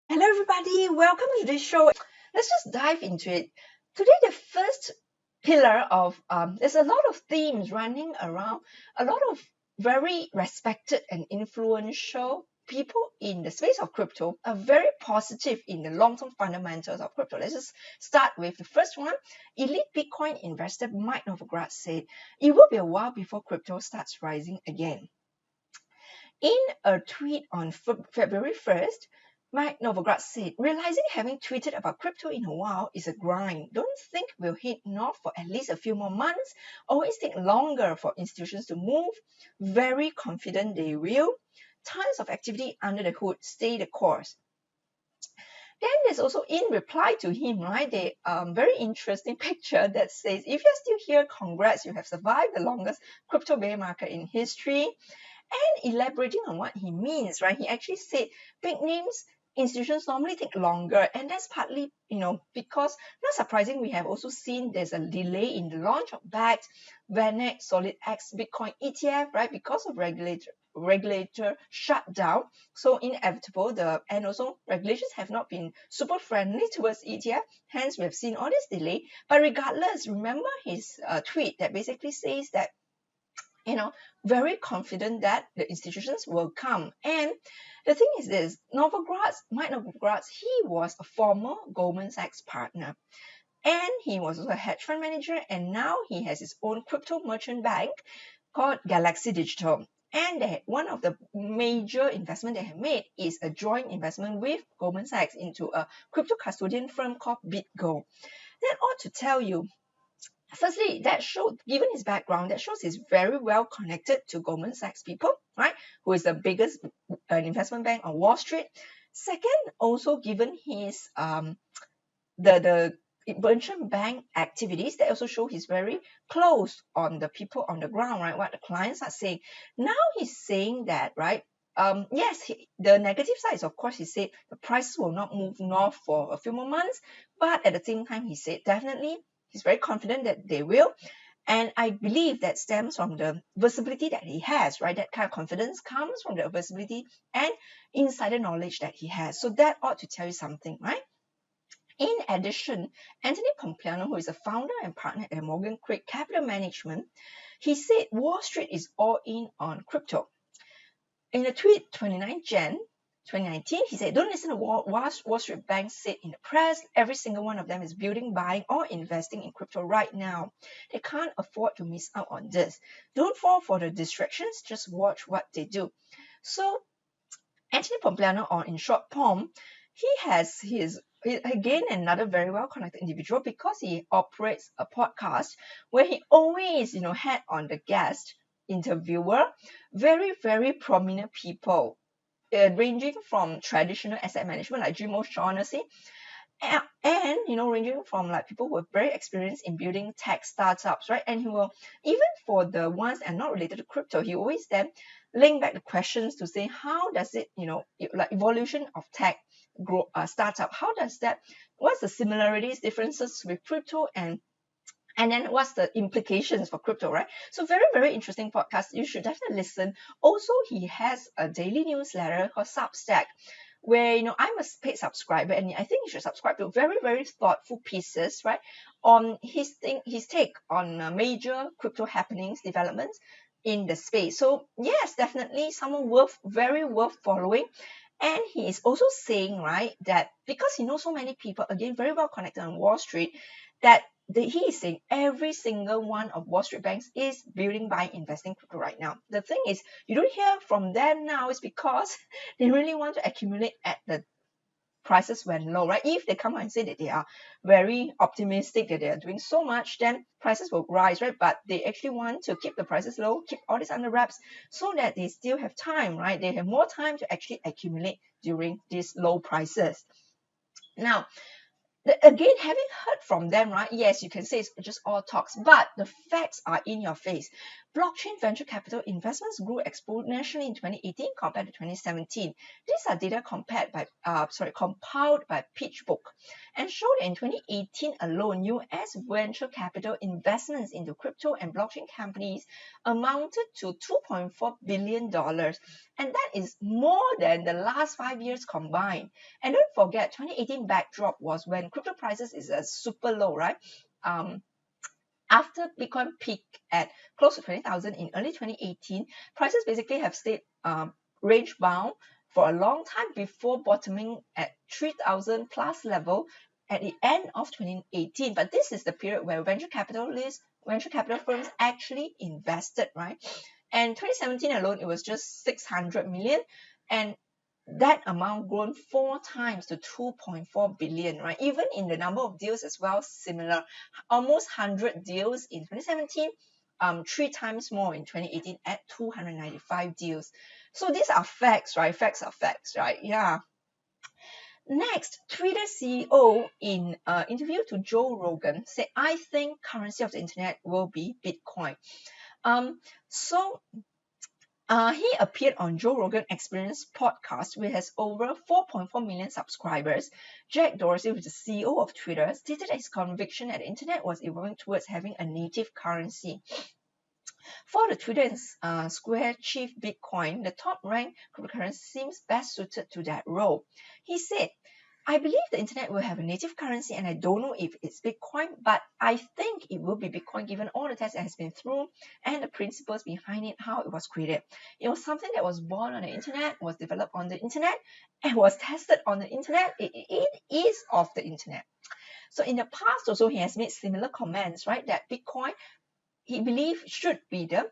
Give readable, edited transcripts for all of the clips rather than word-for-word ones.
Hello, everybody. Welcome to today's show. Let's just dive into it. Today, the first pillar of there's a lot of themes running around, a lot of very respected and influential people in the space of crypto are very positive in the long-term fundamentals of crypto. Let's just start with the first one. Elite Bitcoin investor Mike Novogratz said it will be a while before crypto starts rising again. In a tweet on February 1st, Mike Novogratz said, realizing having tweeted about crypto in a while is a grind. Don't think we'll hit north for at least a few more months. Always take longer for institutions to move. Very confident they will. Tons of activity under the hood. Stay the course. Then there's also in reply to him, right? The very interesting picture that says, if you're still here, congrats, you have survived the longest crypto bear market in history. And elaborating on what he means, right? He actually said big names institutions normally take longer, and that's partly, because not surprising, we have also seen there's a delay in the launch of BACT, VanEck, SolidX, Bitcoin ETF, right? Because of regulator shutdown. So inevitable, and also regulations have not been super friendly towards ETF. Hence, we have seen all this delay. But regardless, remember his tweet that basically says that very confident that the institutions will come. And the thing is this, Mike Novogratz, he was a former Goldman Sachs partner. And he was also a hedge fund manager, and now he has his own crypto merchant bank called Galaxy Digital. And one of the major investment they have made is a joint investment with Goldman Sachs into a crypto custodian firm called BitGo. That ought to tell you, firstly, that showed, given his background, that shows he's very well connected to Goldman Sachs people, right? Who is the biggest investment bank on Wall Street. Second, also given his the merchant bank activities, that also show he's very close on the people on the ground, right? What the clients are saying. Now he's saying that, right? Yes, the negative side is, of course, he said the prices will not move north for a few more months, but at the same time, he said definitely he's very confident that they will. And I believe that stems from the visibility that he has, right? That kind of confidence comes from the visibility and insider knowledge that he has. So that ought to tell you something, right? In addition, Anthony Pompliano, who is a founder and partner at Morgan Creek Capital Management, he said Wall Street is all in on crypto. In a tweet 29 Jan 2019, he said, don't listen to what Wall Street banks said in the press. Every single one of them is building, buying, or investing in crypto right now. They can't afford to miss out on this. Don't fall for the distractions. Just watch what they do. So Anthony Pompliano, or in short, Pomp, he has again another very well connected individual because he operates a podcast where he always had on the guest interviewer very, very prominent people, ranging from traditional asset management like Jim O'Shaughnessy, and ranging from like people who are very experienced in building tech startups, right? And he will, even for the ones that are not related to crypto, he always then link back the questions to say, how does it, like evolution of tech grow startup, how does that, what's the similarities, differences with crypto, and then what's the implications for crypto, right? So very, very interesting podcast. You should definitely listen. Also, he has a daily newsletter called Substack, where, I'm a paid subscriber, and I think you should subscribe to very, very thoughtful pieces, right? On his take on major crypto happenings, developments in the space. So yes, definitely someone very worth following. And he is also saying, right, that because he knows so many people, again, very well connected on Wall Street, that he is saying every single one of Wall Street banks is building, buying, investing crypto right now. The thing is, you don't hear from them now is because they really want to accumulate at the prices when low, right? If they come out and say that they are very optimistic that they are doing so much, then prices will rise, right? But they actually want to keep the prices low, keep all this under wraps so that they still have time, right? They have more time to actually accumulate during these low prices. Now, again, having heard from them, right? Yes, you can say it's just all talks, but the facts are in your face. Blockchain venture capital investments grew exponentially in 2018 compared to 2017. These are data compiled by PitchBook and show that in 2018 alone, US venture capital investments into crypto and blockchain companies amounted to $2.4 billion. And that is more than the last 5 years combined. And don't forget, 2018 backdrop was when crypto prices is super low, right? After Bitcoin peaked at close to 20,000 in early 2018, prices basically have stayed range bound for a long time before bottoming at 3,000 plus level at the end of 2018. But this is the period where venture capital firms actually invested, right? And 2017 alone, it was just 600 million, and that amount grown 4 times to 2.4 billion, right? Even in the number of deals as well, similar, almost 100 deals in 2017, 3 times more in 2018 at 295 deals. So these are facts, right? Facts are facts, right? Yeah. Next, Twitter CEO in an interview to Joe Rogan said, I think currency of the internet will be Bitcoin. He appeared on Joe Rogan Experience podcast, which has over 4.4 million subscribers. Jack Dorsey, who is the CEO of Twitter, stated his conviction that the internet was evolving towards having a native currency. For the Twitter and Square chief Bitcoin, the top-ranked cryptocurrency seems best suited to that role. He said, I believe the internet will have a native currency, and I don't know if it's Bitcoin, but I think it will be Bitcoin given all the tests that has been through and the principles behind it, how it was created. It was something that was born on the internet, was developed on the internet, and was tested on the internet. It is of the internet. So in the past also, he has made similar comments, right, that Bitcoin, he believes, should be the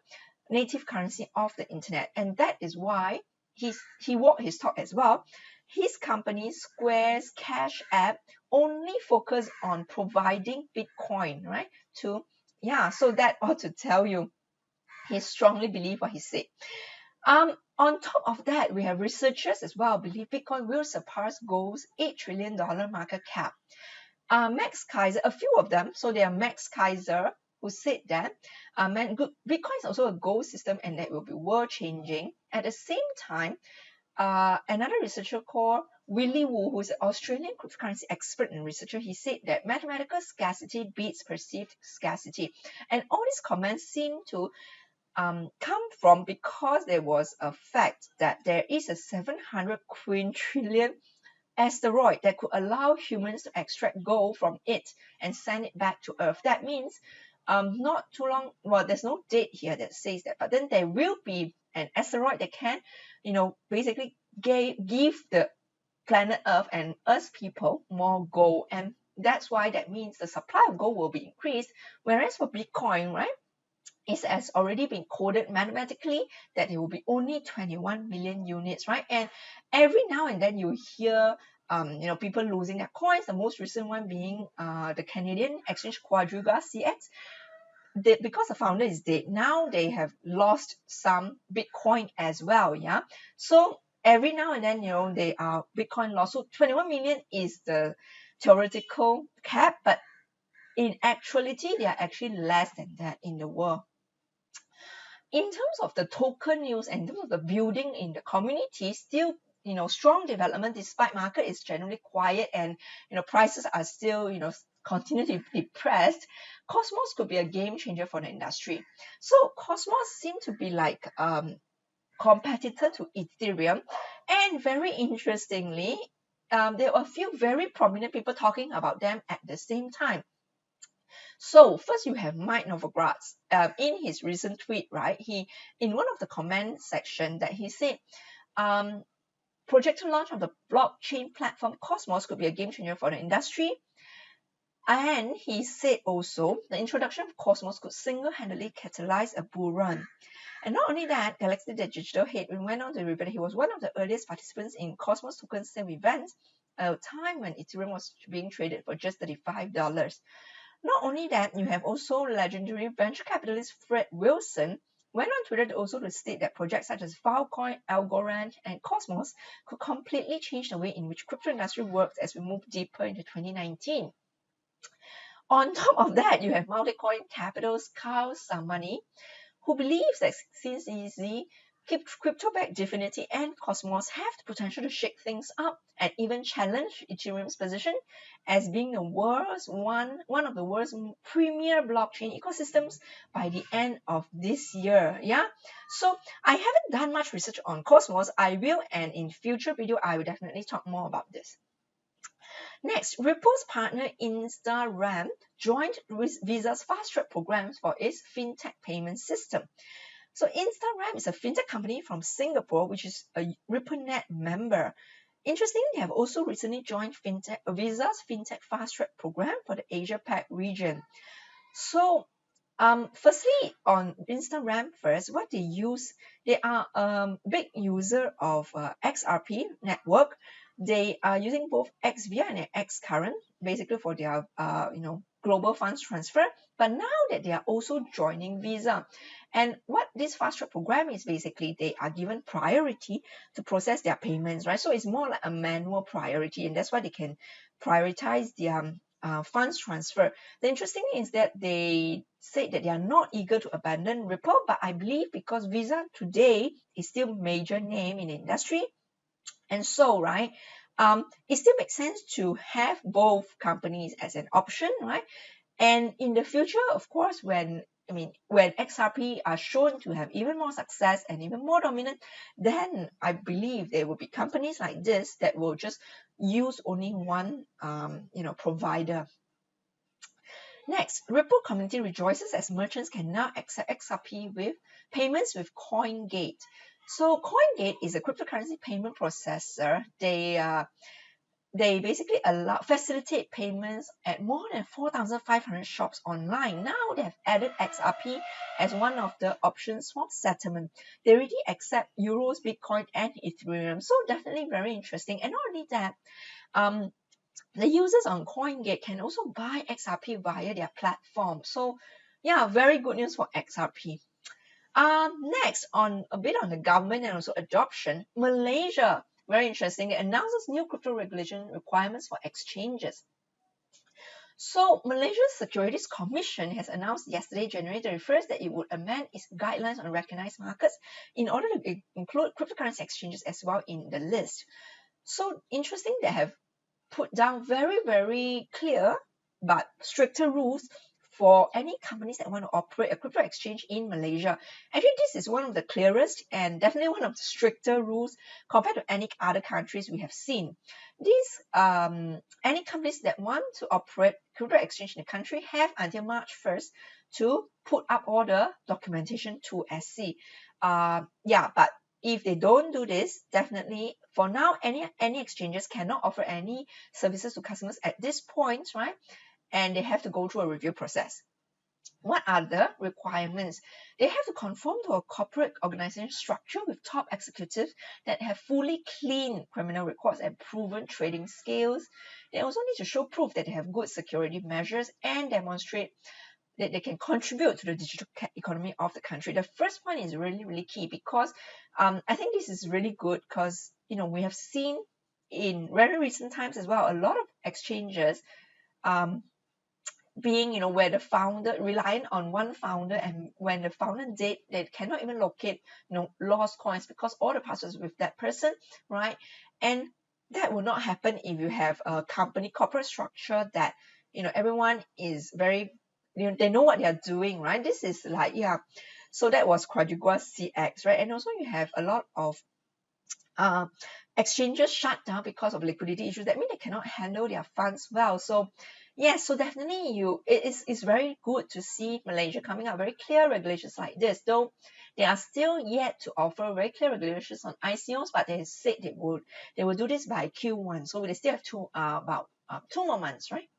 native currency of the internet. And that is why he walked his talk as well. His company, Square's Cash App, only focus on providing Bitcoin, right? So that ought to tell you he strongly believes what he said. On top of that, we have researchers as well believe Bitcoin will surpass gold's $8 trillion market cap. Max Kaiser, a few of them, so they are Max Kaiser, who said that Bitcoin is also a gold system and that will be world changing. At the same time, another researcher called Willie Wu, who's an Australian cryptocurrency expert and researcher, he said that mathematical scarcity beats perceived scarcity. And all these comments seem to come from because there was a fact that there is a 700 quintillion asteroid that could allow humans to extract gold from it and send it back to Earth. That means not too long, well, there's no date here that says that, but then there will be an asteroid that can, basically give the planet Earth and us people more gold. And that's why that means the supply of gold will be increased. Whereas for Bitcoin, right, it has already been coded mathematically that it will be only 21 million units, right? And every now and then you hear people losing their coins, the most recent one being the Canadian exchange Quadriga CX. Because the founder is dead, now they have lost some Bitcoin as well, yeah? So every now and then, they are Bitcoin lost. So 21 million is the theoretical cap, but in actuality, they are actually less than that in the world. In terms of the token news and in terms of the building in the community, still, strong development despite market is generally quiet and, prices are still, continue to be depressed. Cosmos could be a game changer for the industry. So Cosmos seem to be like competitor to Ethereum, and very interestingly, there were a few very prominent people talking about them at the same time. So first you have Mike Novogratz. In his recent tweet, right, he in one of the comment section that he said, projected launch of the blockchain platform Cosmos could be a game changer for the industry. And he said also the introduction of Cosmos could single-handedly catalyze a bull run. And not only that, Galaxy, the digital head, went on to reveal that he was one of the earliest participants in Cosmos token sale events at a time when Ethereum was being traded for just $35. Not only that, you have also legendary venture capitalist Fred Wilson went on Twitter also to state that projects such as Filecoin, Algorand, and Cosmos could completely change the way in which crypto industry works as we move deeper into 2019. On top of that, you have Multicoin Capital's Kyle Samani, who believes that CZ, crypto-backed Divinity and Cosmos have the potential to shake things up and even challenge Ethereum's position as being the world's one of the world's premier blockchain ecosystems by the end of this year. Yeah, so I haven't done much research on Cosmos. I will, and in future video I will definitely talk more about this. Next, Ripple's partner Instagram joined Visa's fast track programs for its fintech payment system. So Instagram is a fintech company from Singapore, which is a RippleNet member. Interestingly, they have also recently joined Visa's fintech fast track program for the Asia Pac region. So, firstly, on Instagram first, what they use, they are a big user of XRP network. They are using both XVIA and XCurrent, basically for their global funds transfer. But now that they are also joining Visa, and what this fast track program is, basically they are given priority to process their payments, right? So it's more like a manual priority, and that's why they can prioritize their funds transfer. The interesting thing is that they said that they are not eager to abandon Ripple, but I believe because Visa today is still major name in the industry, and so right, it still makes sense to have both companies as an option, right? And in the future, of course, when XRP are shown to have even more success and even more dominant, then I believe there will be companies like this that will just use only one provider. Next, Ripple community rejoices as merchants can now accept XRP with payments with Coingate. So Coingate is a cryptocurrency payment processor. They basically facilitate payments at more than 4,500 shops online. Now they have added XRP as one of the options for settlement. They already accept Euros, Bitcoin, and Ethereum. So definitely very interesting. And not only that, the users on Coingate can also buy XRP via their platform. So yeah, very good news for XRP. Next, on a bit on the government and also adoption, Malaysia, very interesting, it announces new crypto regulation requirements for exchanges. So Malaysia's Securities Commission has announced yesterday, January 31st, that it would amend its guidelines on recognized markets in order to include cryptocurrency exchanges as well in the list. So interesting, they have put down very, very clear but stricter rules for any companies that want to operate a crypto exchange in Malaysia. Actually, this is one of the clearest and definitely one of the stricter rules compared to any other countries we have seen. These any companies that want to operate crypto exchange in the country have until March 1st to put up all the documentation to SC. But if they don't do this, definitely for now, any exchanges cannot offer any services to customers at this point, right? And they have to go through a review process. What are the requirements? They have to conform to a corporate organization structure with top executives that have fully clean criminal records and proven trading skills. They also need to show proof that they have good security measures and demonstrate that they can contribute to the digital economy of the country. The first one is really, really key because I think this is really good because, we have seen in very recent times as well, a lot of exchanges being, where the founder reliant on one founder, and when the founder dead, they cannot even locate, lost coins because all the passwords with that person, right? And that will not happen if you have a company corporate structure that, everyone is very, they know what they are doing, right? This is like, so that was Quadriga CX, right? And also you have a lot of exchanges shut down because of liquidity issues. That means they cannot handle their funds well. So yes, so definitely it's very good to see Malaysia coming up very clear regulations like this, though they are still yet to offer very clear regulations on ICOs, but they said they will do this by Q1. So they still have about 2 more months, right?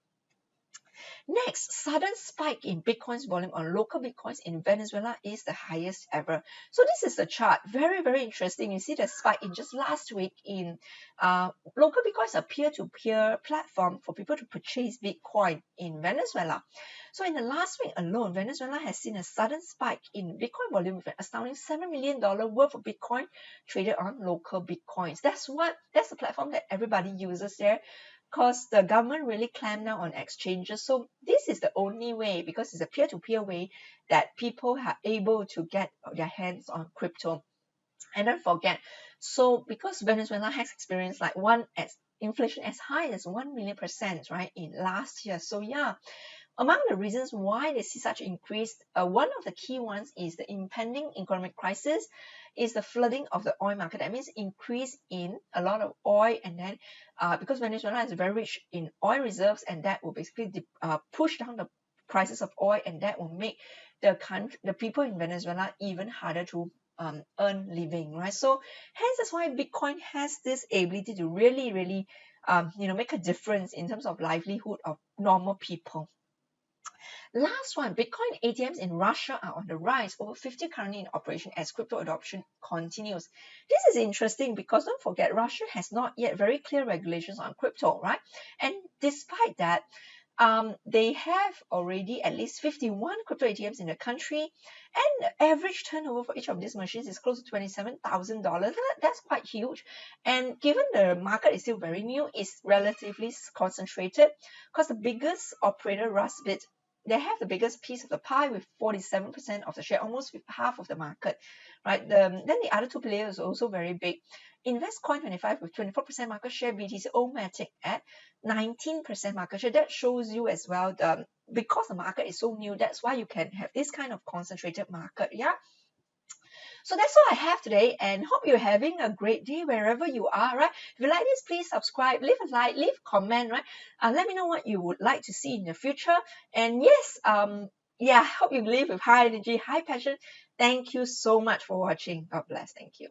Next, sudden spike in Bitcoin's volume on local Bitcoins in Venezuela is the highest ever. So this is the chart. Very, very interesting. You see the spike in just last week in local Bitcoins, a peer-to-peer platform for people to purchase Bitcoin in Venezuela. So in the last week alone, Venezuela has seen a sudden spike in Bitcoin volume with an astounding $7 million worth of Bitcoin traded on local Bitcoins. That's the platform that everybody uses there. because the government really clamped down on exchanges. So this is the only way, because it's a peer-to-peer way, that people are able to get their hands on crypto. And don't forget, so because Venezuela has experienced like inflation as high as 1 million%, right, in last year. So yeah, among the reasons why they see such increase, one of the key ones is the impending economic crisis, is the flooding of the oil market. That means increase in a lot of oil, and then because Venezuela is very rich in oil reserves, and that will basically push down the prices of oil, and that will make the people in Venezuela even harder to earn living, right? So hence that's why Bitcoin has this ability to really make a difference in terms of livelihood of normal people. Last one, Bitcoin ATMs in Russia are on the rise, over 50 currently in operation as crypto adoption continues. This is interesting because don't forget, Russia has not yet very clear regulations on crypto, right? And despite that, they have already at least 51 crypto ATMs in the country, and the average turnover for each of these machines is close to $27,000. That's quite huge. And given the market is still very new, it's relatively concentrated, because the biggest operator, Rustbit, they have the biggest piece of the pie with 47% of the share, almost half of the market, right? Then the other two players are also very big. InvestCoin25 with 24% market share, BTC Omatic at 19% market share. That shows you as well, because the market is so new, that's why you can have this kind of concentrated market. Yeah. So that's all I have today, and hope you're having a great day wherever you are, right? If you like this, please subscribe, leave a like, leave a comment, right? Let me know what you would like to see in the future. And yes, yeah, hope you live with high energy, high passion. Thank you so much for watching. God bless. Thank you.